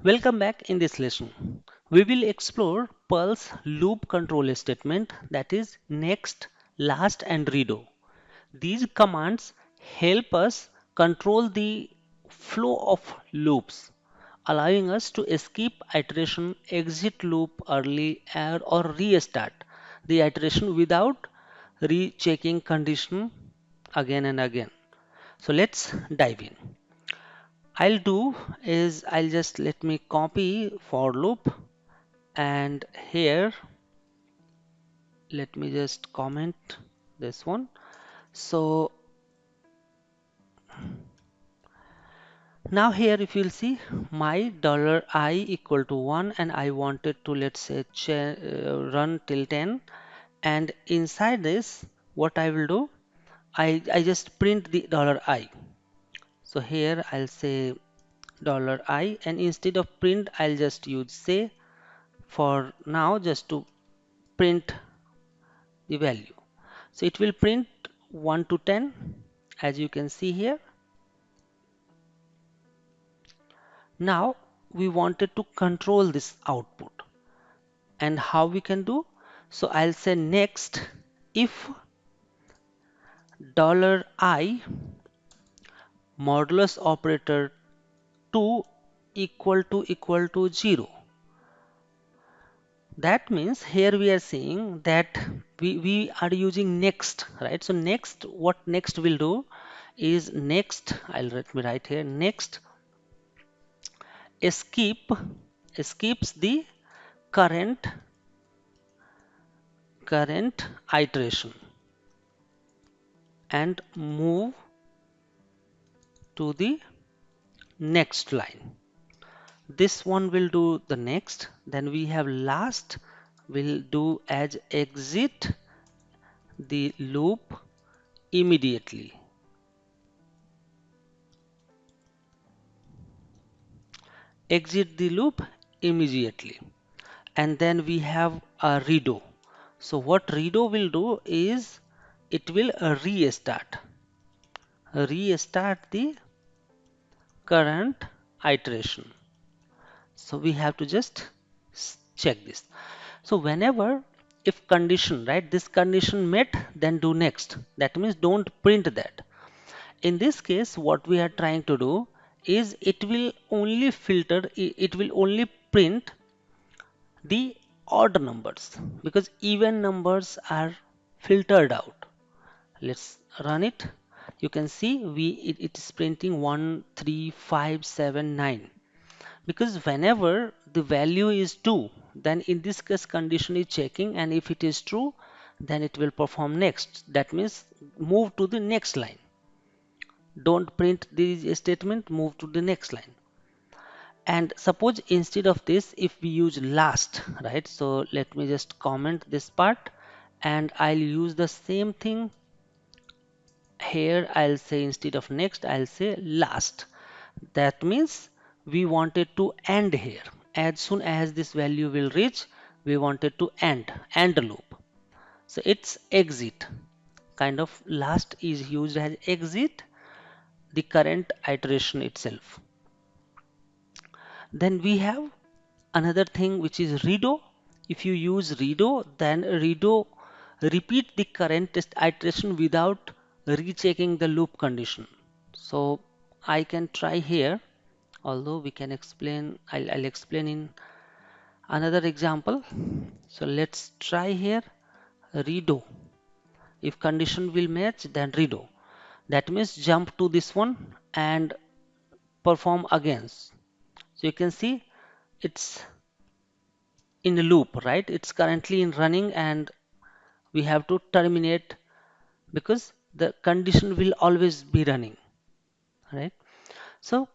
Welcome back. In this lesson. We will explore Perl's loop control statement, that is next, last and redo. These commands help us control the flow of loops, allowing us to skip iteration, exit loop early, or restart the iteration without rechecking condition again and again. So let's dive in. I'll do is I'll just let me copy for loop, and here let me just comment this one. So now here if you'll see my $I equal to 1 and I wanted to, let's say, run till 10, and inside this what I will do, I just print the $I. So here I'll say $I, and instead of print I'll just use say for now, just to print the value. So it will print 1 to 10, as you can see here. Now we wanted to control this output, and how we can do? So I'll say next if $I modulus operator 2 equal to 0. That means here we are saying that we are using next, right? So next, what next will do is next, let me write here, next escape escapes the current iteration and move to the next line. This one will do the next, then we have last will do as exit the loop immediately. Exit the loop immediately. And then we have a redo. So what redo will do is it will restart the current iteration. So we have to just check this. So whenever, if condition, right, this condition met, then do next. That means don't print that. In this case, what we are trying to do is it will only filter, it will only print the odd numbers, because even numbers are filtered out. Let's run it. You can see it is printing 1 3 5 7 9, because whenever the value is 2, then in this case condition is checking, and if it is true, then it will perform next. That means move to the next line. Don't print the statement, move to the next line. And suppose instead of this, if we use last, right? So let me just comment this part, and I'll use the same thing here. I'll say instead of next, I'll say last. That means we wanted to end here. As soon as this value will reach, we wanted to end loop. So it's exit. Kind of last is used as exit the current iteration itself. Then we have another thing which is redo. If you use redo, then redo repeat the current iteration without rechecking the loop condition. So I can try here, although we can explain, I'll explain in another example. So let's try here redo. If condition will match, then redo. That means jump to this one and perform again. So you can see it's in a loop, right? It's currently in running, and we have to terminate because the condition will always be running, right? So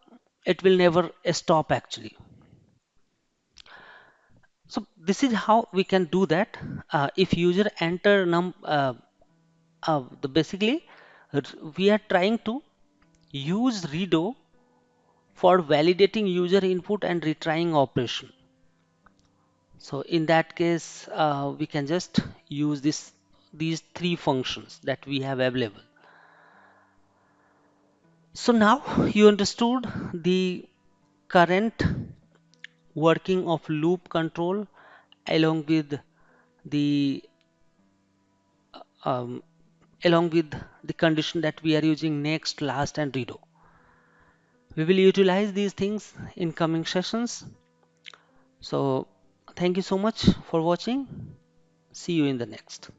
it will never stop actually. So this is how we can do that. If user enter basically we are trying to use redo for validating user input and retrying operation. So in that case, we can just use these three functions that we have available. So now you understood the current working of loop control along with the um, along with the condition that we are using next, last, and redo. We will utilize these things in coming sessions. So thank you so much for watching. See you in the next.